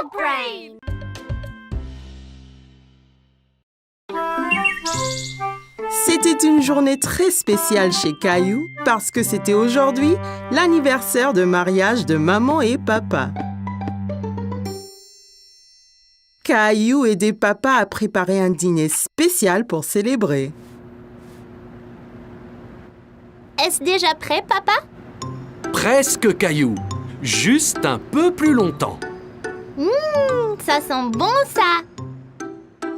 Dog Brain! C'était une journée très spéciale chez Caillou parce que c'était aujourd'hui l'anniversaire de mariage de maman et papa. Caillou aidait papa à préparer un dîner spécial pour célébrer. Est-ce déjà prêt, papa? Presque, Caillou. Juste un peu plus longtemps. Ça sent bon, ça!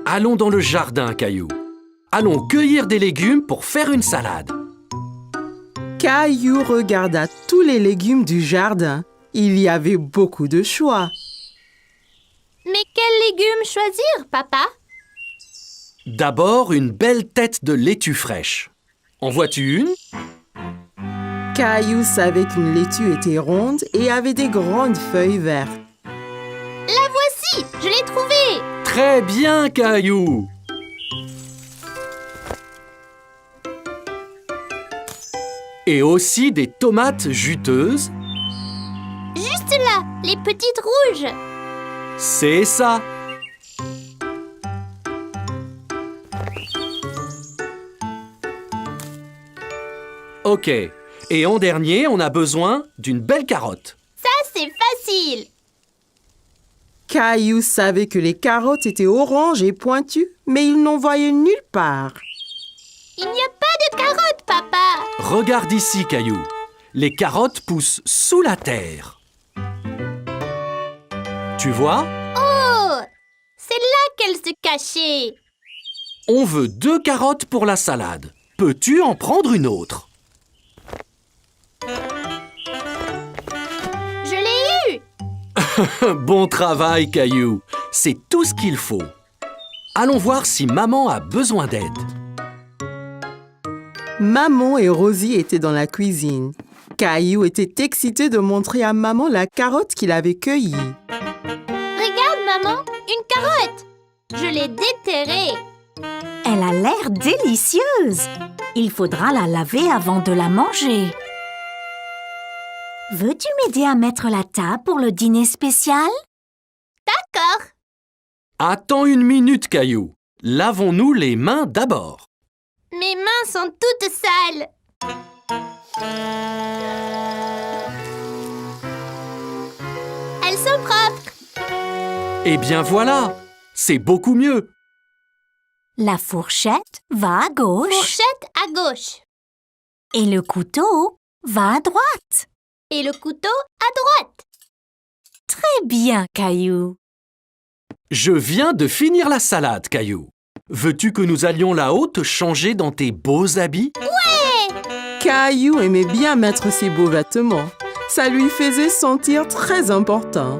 Allons dans le jardin, Caillou. Allons cueillir des légumes pour faire une salade. Caillou regarda tous les légumes du jardin. Il y avait beaucoup de choix. Mais quels légumes choisir, papa? D'abord, une belle tête de laitue fraîche. En vois-tu une? Caillou savait qu'une laitue était ronde et avait des grandes feuilles vertes. La voici! Je l'ai trouvée! Très bien, Caillou! Et aussi des tomates juteuses. Juste là, les petites rouges! C'est ça! Ok. Et en dernier, on a besoin d'une belle carotte. Ça, c'est facile! Caillou savait que les carottes étaient oranges et pointues, mais il n'en voyait nulle part. Il n'y a pas de carottes, papa! Regarde ici, Caillou. Les carottes poussent sous la terre. Tu vois? Oh! C'est là qu'elles se cachaient! On veut 2 carottes pour la salade. Peux-tu en prendre une autre? Je l'ai eu! Bon travail, Caillou. C'est tout ce qu'il faut. Allons voir si maman a besoin d'aide. Maman et Rosie étaient dans la cuisine. Caillou était excité de montrer à maman la carotte qu'il avait cueillie. Regarde, maman, une carotte! Je l'ai déterrée. Elle a l'air délicieuse. Il faudra la laver avant de la manger. Veux-tu m'aider à mettre la table pour le dîner spécial? D'accord. Attends une minute, Caillou. Lavons-nous les mains d'abord. Mes mains sont toutes sales. Elles sont propres. Eh bien voilà, c'est beaucoup mieux. La fourchette va à gauche Fourchette à gauche. et le couteau va à droite. Et le couteau à droite. Très bien, Caillou. Je viens de finir la salade, Caillou. Veux-tu que nous allions là-haut te changer dans tes beaux habits? Caillou aimait bien mettre ses beaux vêtements. Ça lui faisait sentir très important.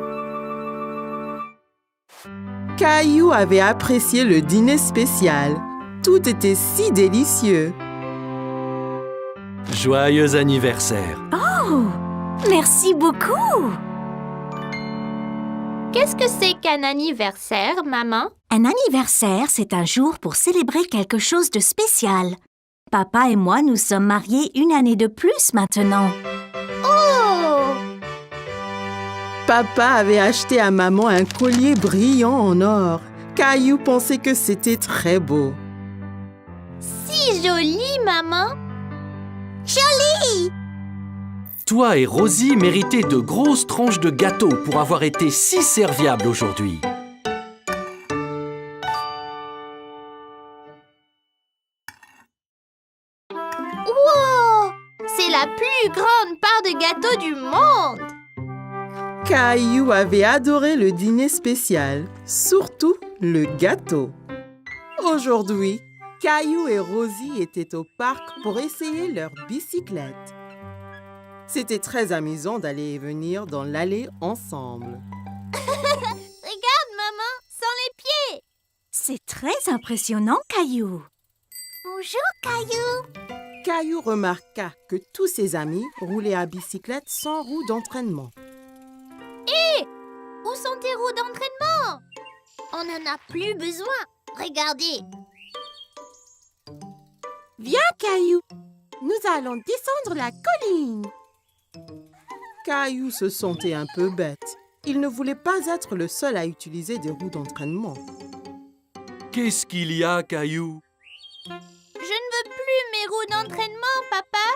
Caillou avait apprécié le dîner spécial. Tout était si délicieux. Joyeux anniversaire. Oh, merci beaucoup. Qu'est-ce que c'est qu'un anniversaire, maman? Un anniversaire, c'est un jour pour célébrer quelque chose de spécial. Papa et moi nous sommes mariés 1 année de plus maintenant. Oh! Papa avait acheté à maman un collier brillant en or. Caillou pensait que c'était très beau. Si joli, maman! Toi et Rosie méritez de grosses tranches de gâteau pour avoir été si serviables aujourd'hui. Wow! C'est la plus grande part de gâteau du monde! Caillou avait adoré le dîner spécial, surtout le gâteau. Aujourd'hui, Caillou et Rosie étaient au parc pour essayer leur bicyclette. C'était très amusant d'aller et venir dans l'allée ensemble. Regarde, maman, sans les pieds! C'est très impressionnant, Caillou. Bonjour, Caillou! Caillou remarqua que tous ses amis roulaient à bicyclette sans roue d'entraînement. Où sont tes roues d'entraînement? On n'en a plus besoin. Regardez. Viens, Caillou, nous allons descendre la colline. Caillou se sentait un peu bête. il ne voulait pas être le seul à utiliser des roues d'entraînement. Qu'est-ce qu'il y a, Caillou? Je ne veux plus mes roues d'entraînement, papa.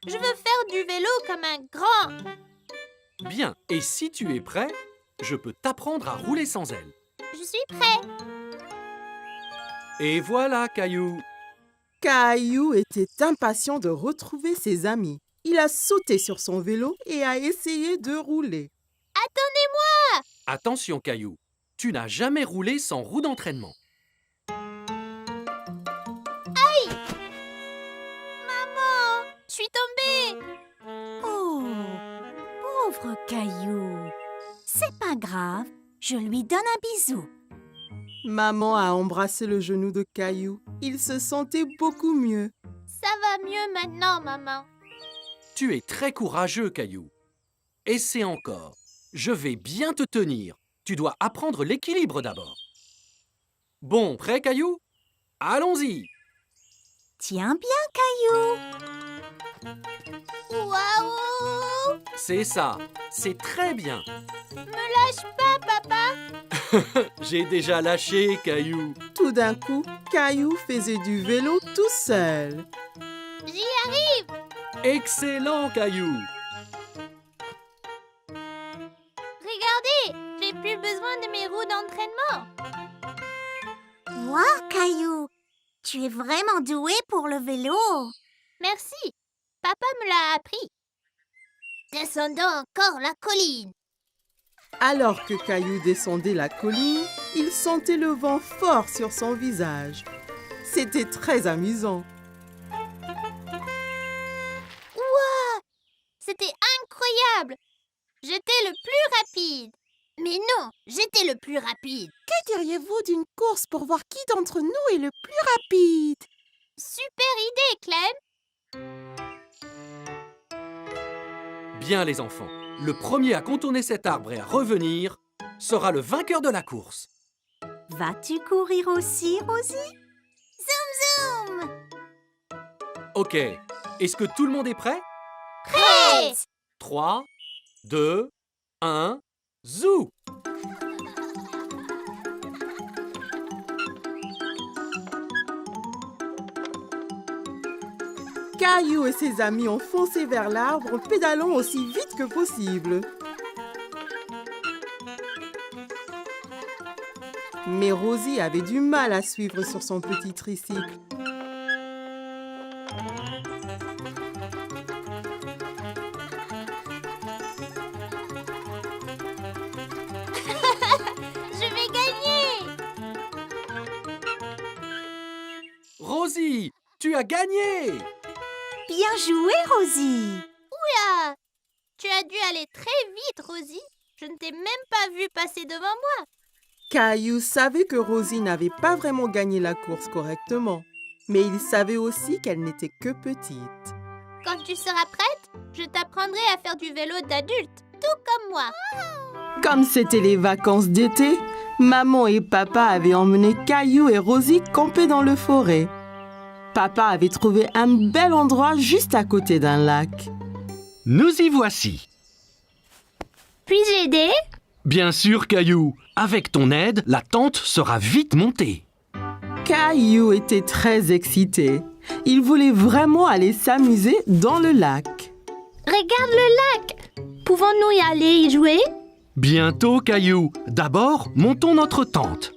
Je veux faire du vélo comme un grand. Bien, et si tu es prêt, je peux t'apprendre à rouler sans elles. Je suis prêt. Et voilà, Caillou. Caillou était impatient de retrouver ses amis. Il a sauté sur son vélo et a essayé de rouler. Attendez-moi. Attention, Caillou. Tu n'as jamais roulé sans roue d'entraînement. Maman, je suis tombée. Oh, pauvre Caillou. C'est pas grave, je lui donne un bisou. Maman a embrassé le genou de Caillou. Il se sentait beaucoup mieux. Ça va mieux maintenant, maman. Tu es très courageux, Caillou. Essaie encore. Je vais bien te tenir. Tu dois apprendre l'équilibre d'abord. Bon, prêt, Caillou? Allons-y. Tiens bien, Caillou. Waouh! C'est ça. C'est très bien. Lâche pas, papa. J'ai déjà lâché, Caillou. Tout d'un coup, Caillou faisait du vélo tout seul. J'y arrive. Excellent, Caillou. Regardez, j'ai plus besoin de mes roues d'entraînement. Wow, Caillou, tu es vraiment doué pour le vélo. Merci. Papa me l'a appris. Descendons encore la colline. Alors que Caillou descendait la colline, il sentait le vent fort sur son visage. C'était très amusant. Ouah! C'était incroyable. J'étais le plus rapide. Mais non, j'étais le plus rapide. Que diriez-vous d'une course pour voir qui d'entre nous est le plus rapide? Super idée, Clem. Bien, les enfants. Le premier à contourner cet arbre et à revenir sera le vainqueur de la course. Vas-tu courir aussi, Rosie? Zoom, zoom. Ok. Est-ce que tout le monde est prêt? Prêt. 3, 2, 1, zou! Caillou et ses amis ont foncé vers l'arbre en pédalant aussi vite que possible. Mais Rosie avait du mal à suivre sur son petit tricycle. Je vais gagner. Rosie, tu as gagné! Bien joué, Rosie. Oula! Tu as dû aller très vite, Rosie. Je ne t'ai même pas vu passer devant moi. Caillou savait que Rosie n'avait pas vraiment gagné la course correctement, mais il savait aussi qu'elle n'était que petite. Quand tu seras prête, je t'apprendrai à faire du vélo d'adulte, tout comme moi. Comme c'était les vacances d'été, maman et papa avaient emmené Caillou et Rosie camper dans le forêt. Papa avait trouvé un bel endroit juste à côté d'un lac. Nous y voici. Puis-je aider? Bien sûr, Caillou. Avec ton aide, la tente sera vite montée. Caillou était très excité. Il voulait vraiment aller s'amuser dans le lac. Regarde le lac. Pouvons-nous y aller y jouer? Bientôt, Caillou. D'abord, montons notre tente.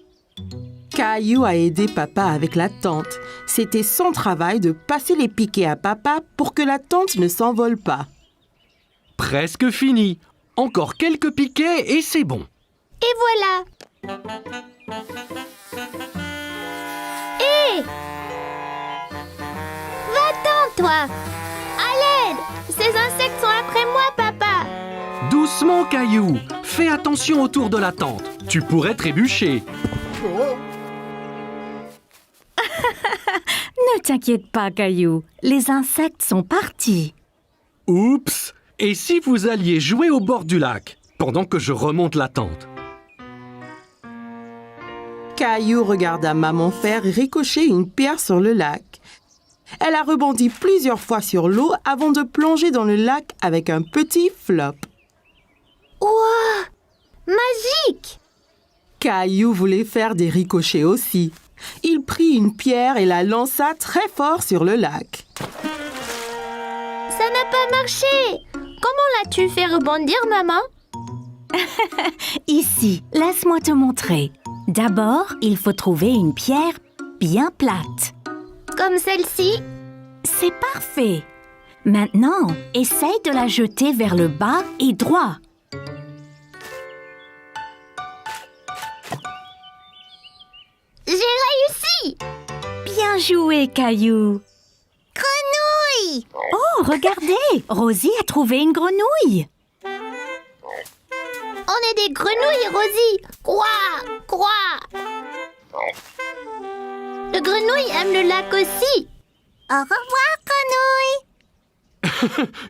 Caillou a aidé papa avec la tente. C'était son travail de passer les piquets à papa pour que la tente ne s'envole pas. Presque fini. Encore quelques piquets et c'est bon. Et voilà. Hé! Va-t'en, toi! À l'aide! Ces insectes sont après moi, papa! Doucement, Caillou. Fais attention autour de la tente. Tu pourrais trébucher. Ne t'inquiète pas, Caillou. Les insectes sont partis. Oups! Et si vous alliez jouer au bord du lac, pendant que je remonte la tente? Caillou regarda maman faire ricocher une pierre sur le lac. Elle a rebondi plusieurs fois sur l'eau avant de plonger dans le lac avec un petit flop. Ouah! Caillou voulait faire des ricochets aussi. Il prit une pierre et la lança très fort sur le lac. Ça n'a pas marché. Comment l'as-tu fait rebondir, maman? Ici, laisse-moi te montrer. D'abord, il faut trouver une pierre bien plate. Comme celle-ci? C'est parfait. Maintenant, essaye de la jeter vers le bas et droit. J'ai réussi! Bien joué, Caillou. Grenouille! Oh, regardez, Rosie a trouvé une grenouille. On est des grenouilles, Rosie! Quoi? Le grenouille aime le lac aussi. Au revoir, grenouille!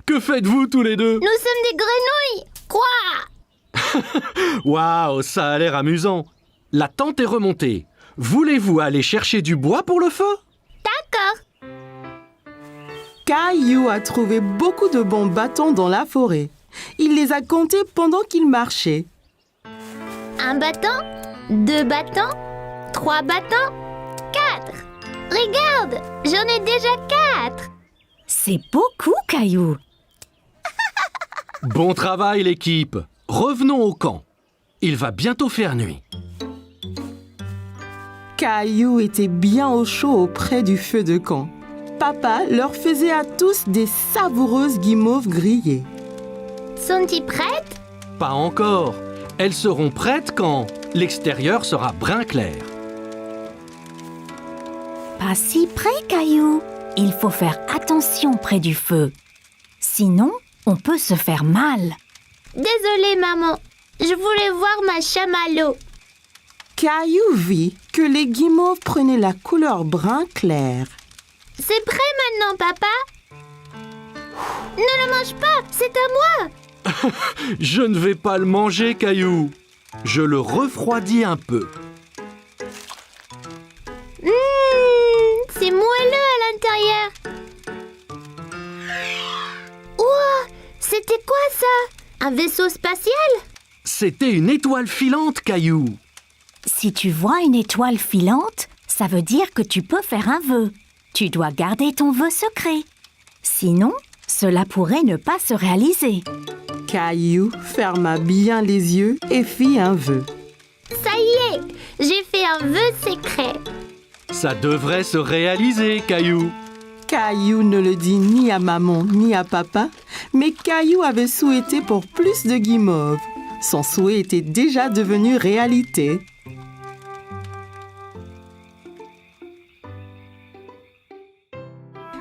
Que faites-vous tous les deux? Nous sommes des grenouilles! Quoi? Waouh, ça a l'air amusant. La tente est remontée. Voulez-vous aller chercher du bois pour le feu? D'accord. Caillou a trouvé beaucoup de bons bâtons dans la forêt. Il les a comptés pendant qu'il marchait. 1 bâton, 2 bâtons, 3 bâtons, 4. Regarde, j'en ai déjà 4. C'est beaucoup, Caillou. Bon travail, l'équipe. Revenons au camp. Il va bientôt faire nuit. Caillou était bien au chaud auprès du feu de camp. Papa leur faisait à tous des savoureuses guimauves grillées. Sont-ils prêtes? Pas encore. Elles seront prêtes quand l'extérieur sera brun clair. Pas si près, Caillou. Il faut faire attention près du feu. Sinon, on peut se faire mal. Désolée, maman. Je voulais voir ma chamallow. Caillou vit que les guimauves prenaient la couleur brun clair. C'est prêt maintenant, papa? Ne le mange pas, c'est à moi. Je ne vais pas le manger, Caillou. Je le refroidis un peu. C'est moelleux à l'intérieur. Ouah, c'était quoi ça? Un vaisseau spatial? C'était une étoile filante, Caillou. Si tu vois une étoile filante, ça veut dire que tu peux faire un vœu. Tu dois garder ton vœu secret. Sinon, cela pourrait ne pas se réaliser. Caillou ferma bien les yeux et fit un vœu. Ça y est, j'ai fait un vœu secret. Ça devrait se réaliser, Caillou. Caillou ne le dit ni à maman ni à papa, mais Caillou avait souhaité pour plus de guimauves. Son souhait était déjà devenu réalité.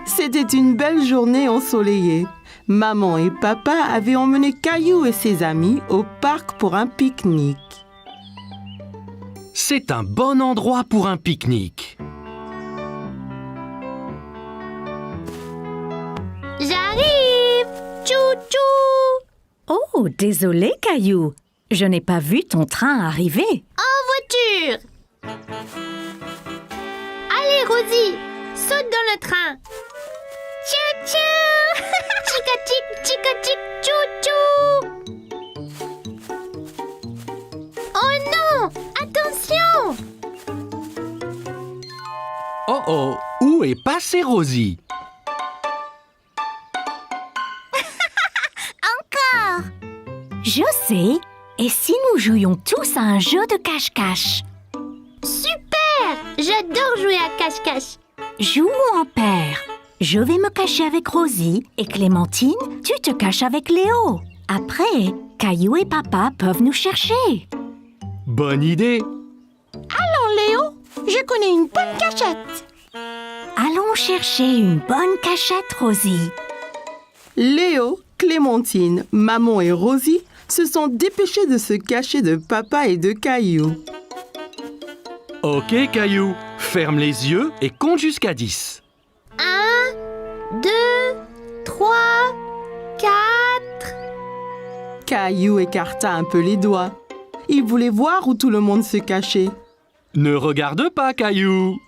C'était une belle journée ensoleillée. Maman et papa avaient emmené Caillou et ses amis au parc pour un pique-nique. C'est un bon endroit pour un pique-nique. J'arrive! Tchou-tchou! Oh, désolé, Caillou. Je n'ai pas vu ton train arriver. En voiture! Allez, Rosie, saute dans le train. Tchou-tchou! Chica-chic, chica-chic, tchou-tchou! Oh non! Attention! Oh oh, où est passée Rosie? Je sais. Et si nous jouions tous à un jeu de cache-cache? Super! J'adore jouer à cache-cache. Jouons en paire. Je vais me cacher avec Rosie et Clémentine, tu te caches avec Léo. Après, Caillou et papa peuvent nous chercher. Bonne idée. Léo, je connais une bonne cachette. Allons chercher une bonne cachette, Rosie. Léo, Clémentine, maman et Rosie se sont dépêchés de se cacher de papa et de Caillou. Ok, Caillou. Ferme les yeux et compte jusqu'à 10. 1, 2, 3, 4. Caillou écarta un peu les doigts. Il voulait voir où tout le monde se cachait. Ne regarde pas, Caillou.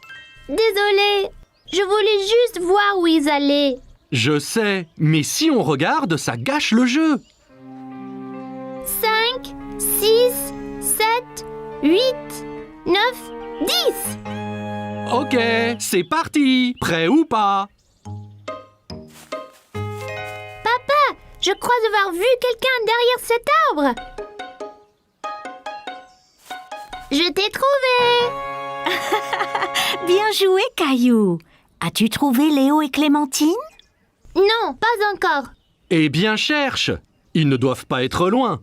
Désolée, je voulais juste voir où ils allaient. Je sais, mais si on regarde, ça gâche le jeu. 5, 6, 7, 8, 9, 10. Ok, c'est parti. Prêt ou pas? Papa, je crois avoir vu quelqu'un derrière cet arbre. Je t'ai trouvé. Bien joué, Caillou. As-tu trouvé Léo et Clémentine? Non, pas encore. Eh bien, cherche. Ils ne doivent pas être loin.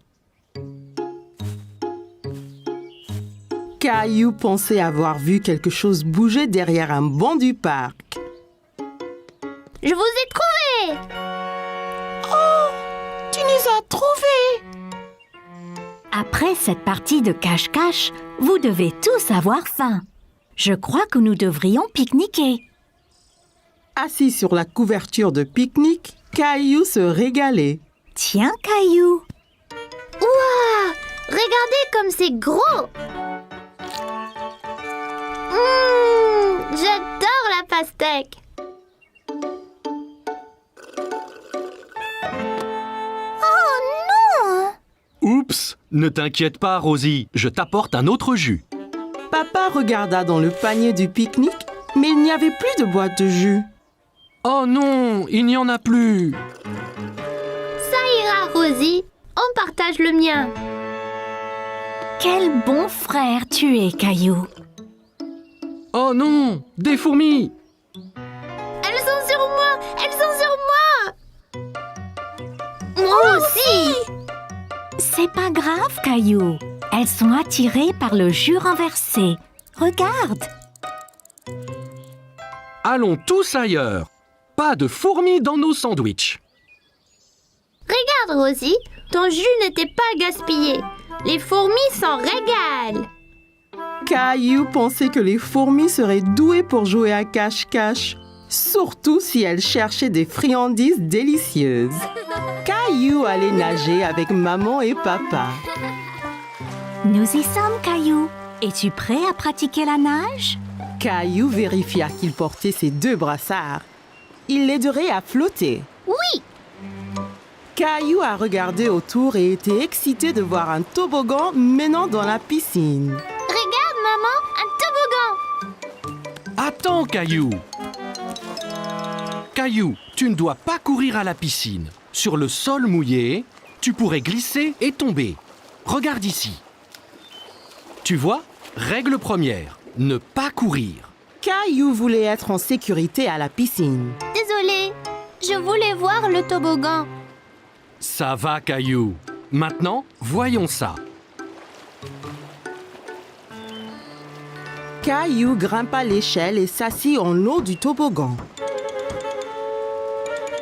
Caillou pensait avoir vu quelque chose bouger derrière un banc du parc. Je vous ai trouvé. Tu nous as trouvés! Après cette partie de cache-cache, vous devez tous avoir faim. Je crois que nous devrions pique-niquer. Assis sur la couverture de pique-nique, Caillou se régalait. Tiens, Caillou. Ouah, regardez comme c'est gros. J'adore la pastèque. Oh non! Oups, ne t'inquiète pas, Rosie. Je t'apporte un autre jus. Papa regarda dans le panier du pique-nique, mais il n'y avait plus de boîte de jus. Oh non, il n'y en a plus. Ça ira, Rosie. On partage le mien. Quel bon frère tu es, Caillou. Oh non, des fourmis. Elles sont sur moi. Elles sont sur moi. Moi aussi. C'est pas grave, Caillou. Elles sont attirées par le jus renversé. Regarde. Allons tous ailleurs. Pas de fourmis dans nos sandwichs. Regarde, Rosie. Ton jus n'était pas gaspillé. Les fourmis s'en régalent. Caillou pensait que les fourmis seraient douées pour jouer à cache-cache, surtout si elles cherchaient des friandises délicieuses. Caillou allait nager avec maman et papa. Nous y sommes, Caillou. Es-tu prêt à pratiquer la nage? Caillou vérifia qu'il portait ses 2 brassards. Il l'aiderait à flotter. Oui. Caillou a regardé autour et était excité de voir un toboggan menant dans la piscine. Regarde, maman, un toboggan. Attends, Caillou. Caillou, tu ne dois pas courir à la piscine. Sur le sol mouillé, tu pourrais glisser et tomber. Regarde ici. Tu vois, règle première, ne pas courir. Caillou voulait être en sécurité à la piscine. Désolée, je voulais voir le toboggan. Ça va, Caillou. Maintenant, voyons ça. Caillou grimpa l'échelle et s'assit en haut du toboggan.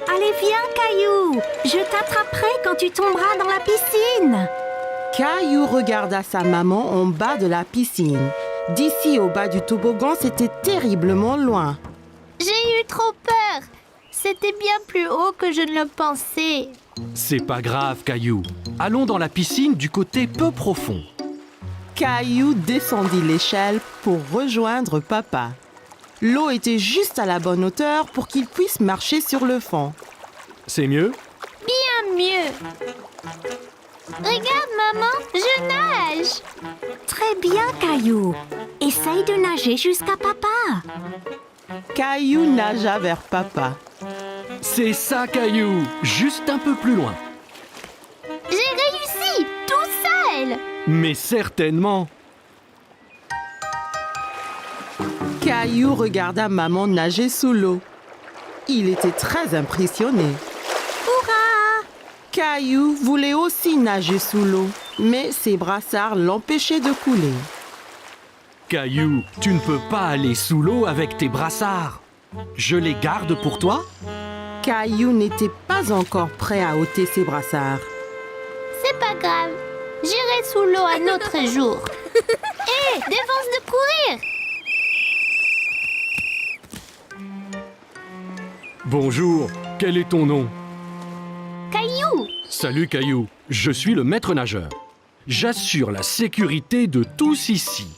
Allez, viens, Caillou. Je t'attraperai quand tu tomberas dans la piscine. Caillou regarda sa maman en bas de la piscine. D'ici au bas du toboggan, c'était terriblement loin. J'ai eu trop peur. C'était bien plus haut que je ne le pensais. C'est pas grave, Caillou. Allons dans la piscine du côté peu profond. Caillou descendit l'échelle pour rejoindre papa. L'eau était juste à la bonne hauteur pour qu'il puisse marcher sur le fond. C'est mieux? Bien mieux. Regarde, maman, je nage. Très bien, Caillou. Essaye de nager jusqu'à papa. Caillou nagea vers papa. C'est ça, Caillou. Juste un peu plus loin. J'ai réussi, tout seul. Mais certainement. Caillou regarda maman nager sous l'eau. Il était très impressionné. Hurrah! Caillou voulait aussi nager sous l'eau, mais ses brassards l'empêchaient de couler. Caillou, tu ne peux pas aller sous l'eau avec tes brassards. Je les garde pour toi? Caillou n'était pas encore prêt à ôter ses brassards. C'est pas grave. J'irai sous l'eau un autre jour. Hé, défense de courir. Bonjour, quel est ton nom? Caillou. Salut, Caillou. Je suis le maître nageur. J'assure la sécurité de tous ici.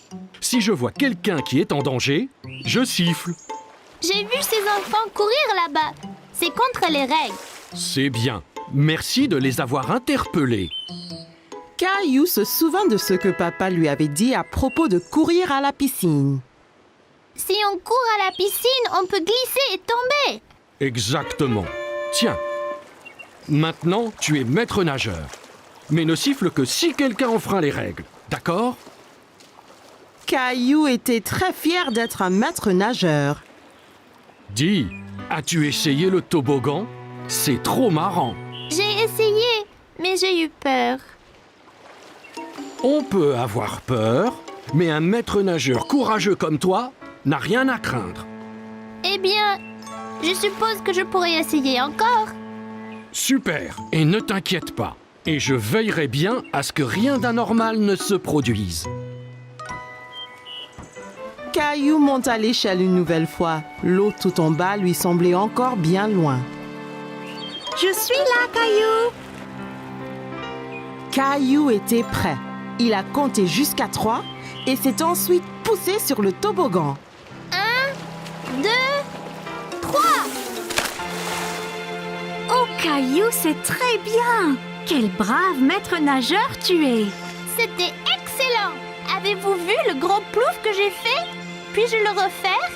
Si je vois quelqu'un qui est en danger, je siffle. J'ai vu ces enfants courir là-bas. C'est contre les règles. C'est bien. Merci de les avoir interpellés. Caillou se souvint de ce que papa lui avait dit à propos de courir à la piscine. Si on court à la piscine, on peut glisser et tomber. Exactement. Tiens, maintenant tu es maître nageur. Mais ne siffle que si quelqu'un enfreint les règles, d'accord? Caillou était très fier d'être un maître nageur. Dis, as-tu essayé le toboggan? C'est trop marrant. J'ai essayé, mais j'ai eu peur. On peut avoir peur, mais un maître nageur courageux comme toi n'a rien à craindre. Eh bien, je suppose que je pourrais essayer encore. Super, et ne t'inquiète pas. Et je veillerai bien à ce que rien d'anormal ne se produise. Caillou monta l'échelle une nouvelle fois. L'eau tout en bas lui semblait encore bien loin. Je suis là, Caillou. Caillou était prêt. Il a compté jusqu'à 3 et s'est ensuite poussé sur le toboggan. 1, 2, 3. Oh, Caillou, c'est très bien. Quel brave maître nageur tu es. C'était excellent. Avez-vous vu le gros plouf que j'ai fait? Puis-je le refaire?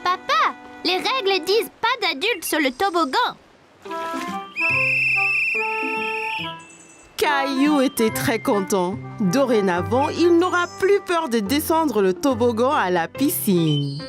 Papa, les règles disent pas d'adultes sur le toboggan. Caillou était très content. Dorénavant, il n'aura plus peur de descendre le toboggan à la piscine.